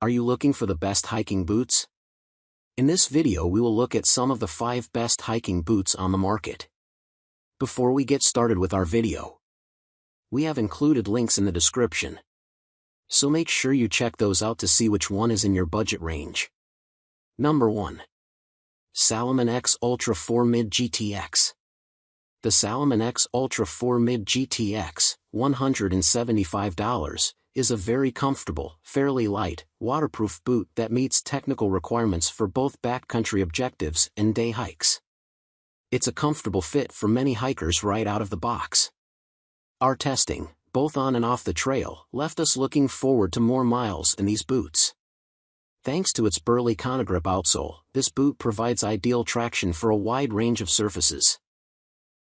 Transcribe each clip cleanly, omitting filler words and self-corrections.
Are you looking for the best hiking boots? In this video we will look at some of the 5 best hiking boots on the market. Before we get started with our video, we have included links in the description, so make sure you check those out to see which one is in your budget range. Number 1. Salomon X Ultra 4 Mid GTX. The Salomon X Ultra 4 Mid GTX, $175, is a very comfortable, fairly light, waterproof boot that meets technical requirements for both backcountry objectives and day hikes. It's a comfortable fit for many hikers right out of the box. Our testing, both on and off the trail, left us looking forward to more miles in these boots. Thanks to its burly Conagrip outsole, this boot provides ideal traction for a wide range of surfaces.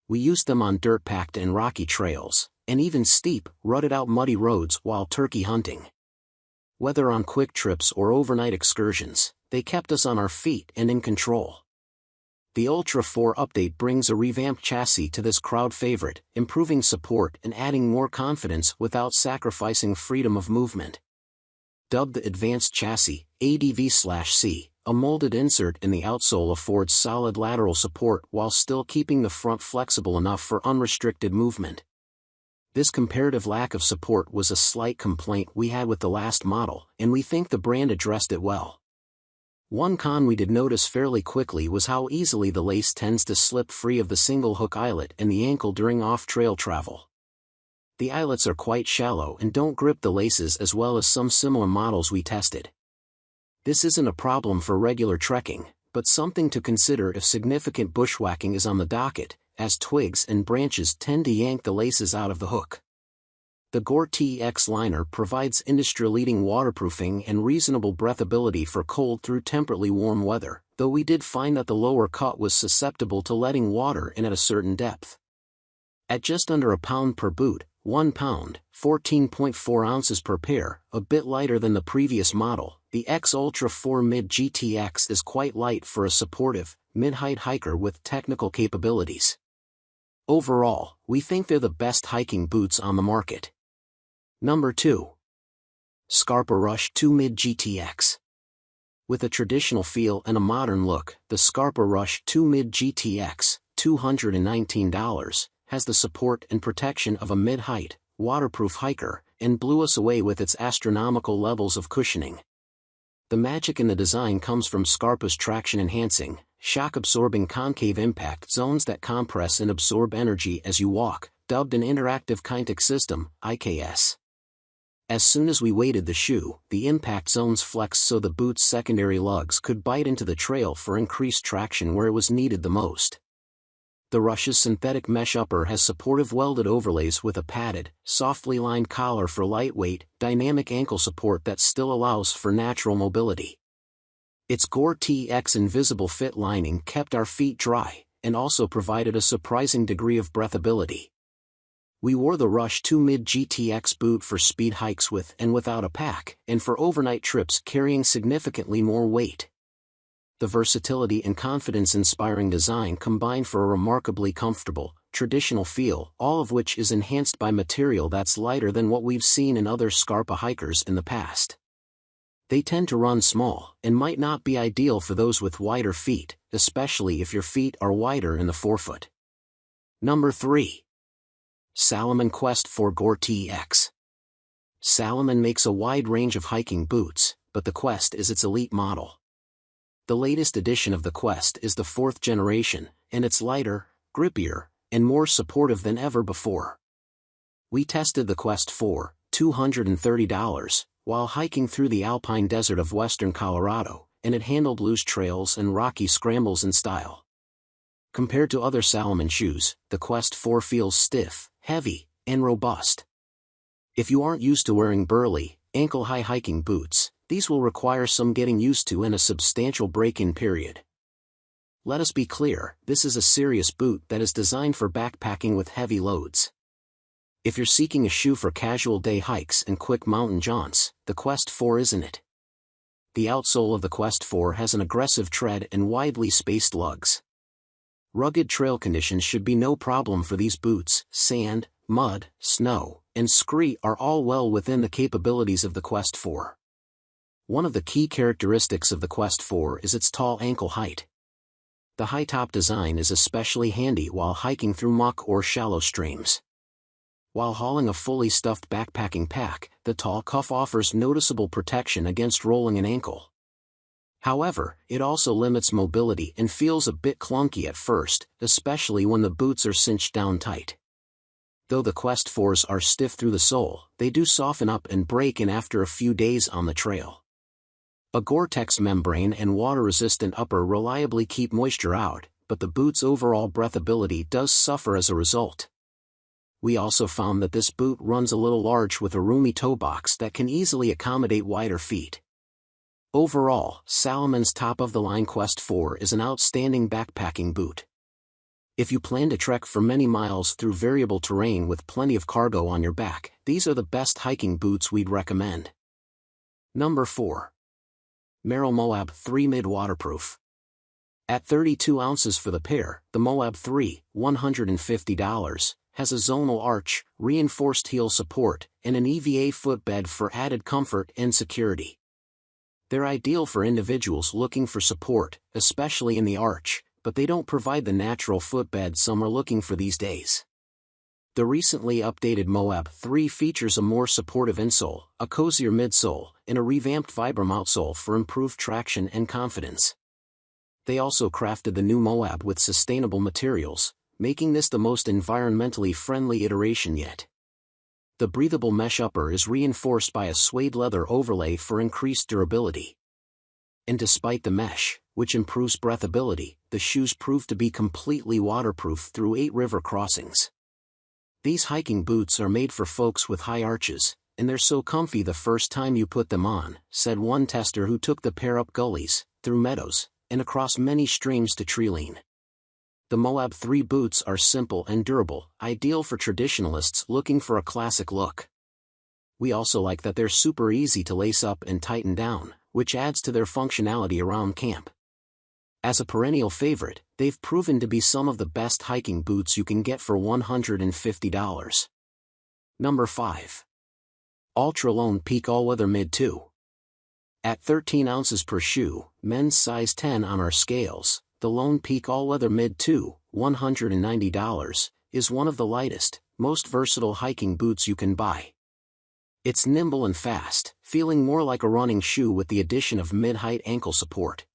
We used them on dirt-packed and rocky trails, and even steep, rutted-out muddy roads while turkey hunting. Whether on quick trips or overnight excursions, they kept us on our feet and in control. The Ultra 4 update brings a revamped chassis to this crowd favorite, improving support and adding more confidence without sacrificing freedom of movement. Dubbed the Advanced Chassis, ADV/C, a molded insert in the outsole affords solid lateral support while still keeping the front flexible enough for unrestricted movement. This comparative lack of support was a slight complaint we had with the last model, and we think the brand addressed it well. One con we did notice fairly quickly was how easily the lace tends to slip free of the single hook eyelet and the ankle during off-trail travel. The eyelets are quite shallow and don't grip the laces as well as some similar models we tested. This isn't a problem for regular trekking, but something to consider if significant bushwhacking is on the docket, as twigs and branches tend to yank the laces out of the hook. The GORE-TEX liner provides industry-leading waterproofing and reasonable breathability for cold through temperately warm weather, though we did find that the lower cut was susceptible to letting water in at a certain depth. At just under a pound per boot, 1 pound, 14.4 ounces per pair, a bit lighter than the previous model, the X Ultra 4 Mid GTX is quite light for a supportive, mid-height hiker with technical capabilities. Overall, we think they're the best hiking boots on the market. Number 2. SCARPA Rush 2 Mid GTX. With a traditional feel and a modern look, the SCARPA Rush 2 Mid GTX, $219, has the support and protection of a mid-height, waterproof hiker, and blew us away with its astronomical levels of cushioning. The magic in the design comes from SCARPA's traction-enhancing, shock-absorbing concave impact zones that compress and absorb energy as you walk, dubbed an Interactive Kinetic System, IKS. As soon as we weighted the shoe, the impact zones flexed so the boot's secondary lugs could bite into the trail for increased traction where it was needed the most. The Rush's synthetic mesh upper has supportive welded overlays with a padded, softly lined collar for lightweight, dynamic ankle support that still allows for natural mobility. Its GORE-TEX invisible fit lining kept our feet dry, and also provided a surprising degree of breathability. We wore the Rush 2 Mid GTX boot for speed hikes with and without a pack, and for overnight trips carrying significantly more weight. The versatility and confidence-inspiring design combine for a remarkably comfortable, traditional feel, all of which is enhanced by material that's lighter than what we've seen in other SCARPA hikers in the past. They tend to run small, and might not be ideal for those with wider feet, especially if your feet are wider in the forefoot. Number 3. Salomon Quest 4 GORE-TEX. Salomon makes a wide range of hiking boots, but the Quest is its elite model. The latest edition of the Quest is the 4th generation, and it's lighter, grippier, and more supportive than ever before. We tested the Quest 4, $230, while hiking through the alpine desert of western Colorado, and it handled loose trails and rocky scrambles in style. Compared to other Salomon shoes, the Quest 4 feels stiff, heavy, and robust. If you aren't used to wearing burly, ankle-high hiking boots, these will require some getting used to and a substantial break-in period. Let us be clear, this is a serious boot that is designed for backpacking with heavy loads. If you're seeking a shoe for casual day hikes and quick mountain jaunts, the Quest 4 isn't it. The outsole of the Quest 4 has an aggressive tread and widely spaced lugs. Rugged trail conditions should be no problem for these boots. Sand, mud, snow, and scree are all well within the capabilities of the Quest 4. One of the key characteristics of the Quest 4 is its tall ankle height. The high-top design is especially handy while hiking through muck or shallow streams. While hauling a fully stuffed backpacking pack, the tall cuff offers noticeable protection against rolling an ankle. However, it also limits mobility and feels a bit clunky at first, especially when the boots are cinched down tight. Though the Quest 4s are stiff through the sole, they do soften up and break in after a few days on the trail. A GORE-TEX membrane and water-resistant upper reliably keep moisture out, but the boot's overall breathability does suffer as a result. We also found that this boot runs a little large with a roomy toe box that can easily accommodate wider feet. Overall, Salomon's top-of-the-line Quest 4 is an outstanding backpacking boot. If you plan to trek for many miles through variable terrain with plenty of cargo on your back, these are the best hiking boots we'd recommend. Number 4. Merrell Moab 3 Mid Waterproof. At 32 ounces for the pair, the Moab 3, $150, has a zonal arch, reinforced heel support, and an EVA footbed for added comfort and security. They're ideal for individuals looking for support, especially in the arch, but they don't provide the natural footbed some are looking for these days. The recently updated Moab 3 features a more supportive insole, a cozier midsole, and a revamped Vibram outsole for improved traction and confidence. They also crafted the new Moab with sustainable materials, making this the most environmentally friendly iteration yet. The breathable mesh upper is reinforced by a suede leather overlay for increased durability. And despite the mesh, which improves breathability, the shoes prove to be completely waterproof through 8 river crossings. These hiking boots are made for folks with high arches, and they're so comfy the first time you put them on, said one tester who took the pair up gullies, through meadows, and across many streams to Treeline. The Moab 3 boots are simple and durable, ideal for traditionalists looking for a classic look. We also like that they're super easy to lace up and tighten down, which adds to their functionality around camp. As a perennial favorite, they've proven to be some of the best hiking boots you can get for $150. Number 5. Ultra Lone Peak All-Weather Mid 2. At 13 ounces per shoe, men's size 10 on our scales, the Lone Peak All-Weather Mid 2, $190, is one of the lightest, most versatile hiking boots you can buy. It's nimble and fast, feeling more like a running shoe with the addition of mid-height ankle support.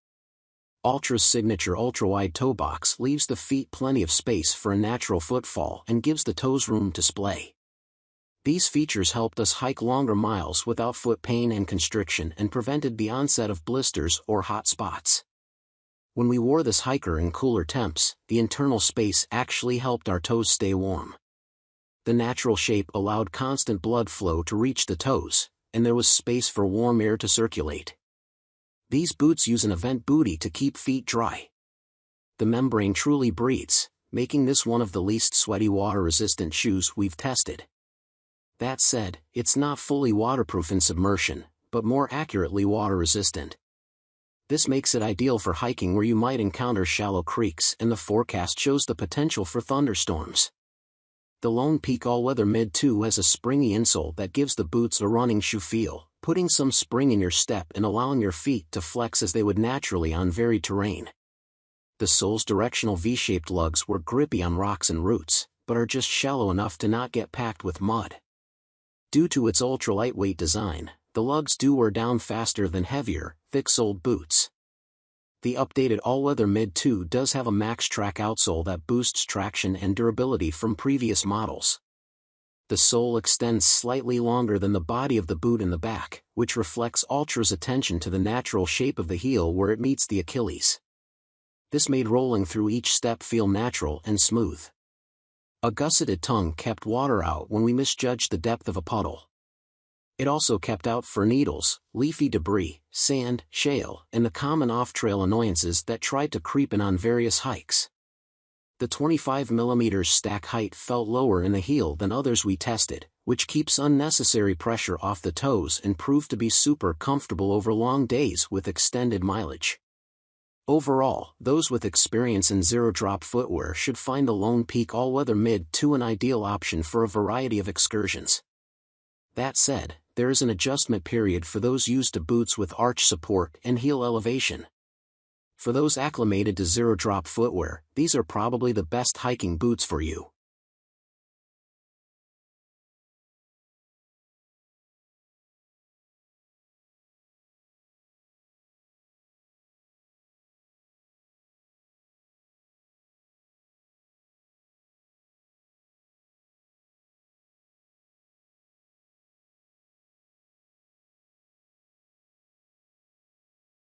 Ultra's signature ultra-wide toe box leaves the feet plenty of space for a natural footfall and gives the toes room to splay. These features helped us hike longer miles without foot pain and constriction and prevented the onset of blisters or hot spots. When we wore this hiker in cooler temps, the internal space actually helped our toes stay warm. The natural shape allowed constant blood flow to reach the toes, and there was space for warm air to circulate. These boots use an event bootie to keep feet dry. The membrane truly breathes, making this one of the least sweaty water-resistant shoes we've tested. That said, it's not fully waterproof in submersion, but more accurately water-resistant. This makes it ideal for hiking where you might encounter shallow creeks and the forecast shows the potential for thunderstorms. The Lone Peak All-Weather Mid 2 has a springy insole that gives the boots a running shoe feel, putting some spring in your step and allowing your feet to flex as they would naturally on varied terrain. The sole's directional V-shaped lugs were grippy on rocks and roots, but are just shallow enough to not get packed with mud. Due to its ultra-lightweight design, the lugs do wear down faster than heavier, thick-soled boots. The updated All-Weather Mid 2 does have a Max Track outsole that boosts traction and durability from previous models. The sole extends slightly longer than the body of the boot in the back, which reflects Ultra's attention to the natural shape of the heel where it meets the Achilles. This made rolling through each step feel natural and smooth. A gusseted tongue kept water out when we misjudged the depth of a puddle. It also kept out fir needles, leafy debris, sand, shale, and the common off-trail annoyances that tried to creep in on various hikes. The 25mm stack height felt lower in the heel than others we tested, which keeps unnecessary pressure off the toes and proved to be super comfortable over long days with extended mileage. Overall, those with experience in zero-drop footwear should find the Lone Peak All-Weather Mid 2 an ideal option for a variety of excursions. That said, there is an adjustment period for those used to boots with arch support and heel elevation. For those acclimated to zero-drop footwear, these are probably the best hiking boots for you.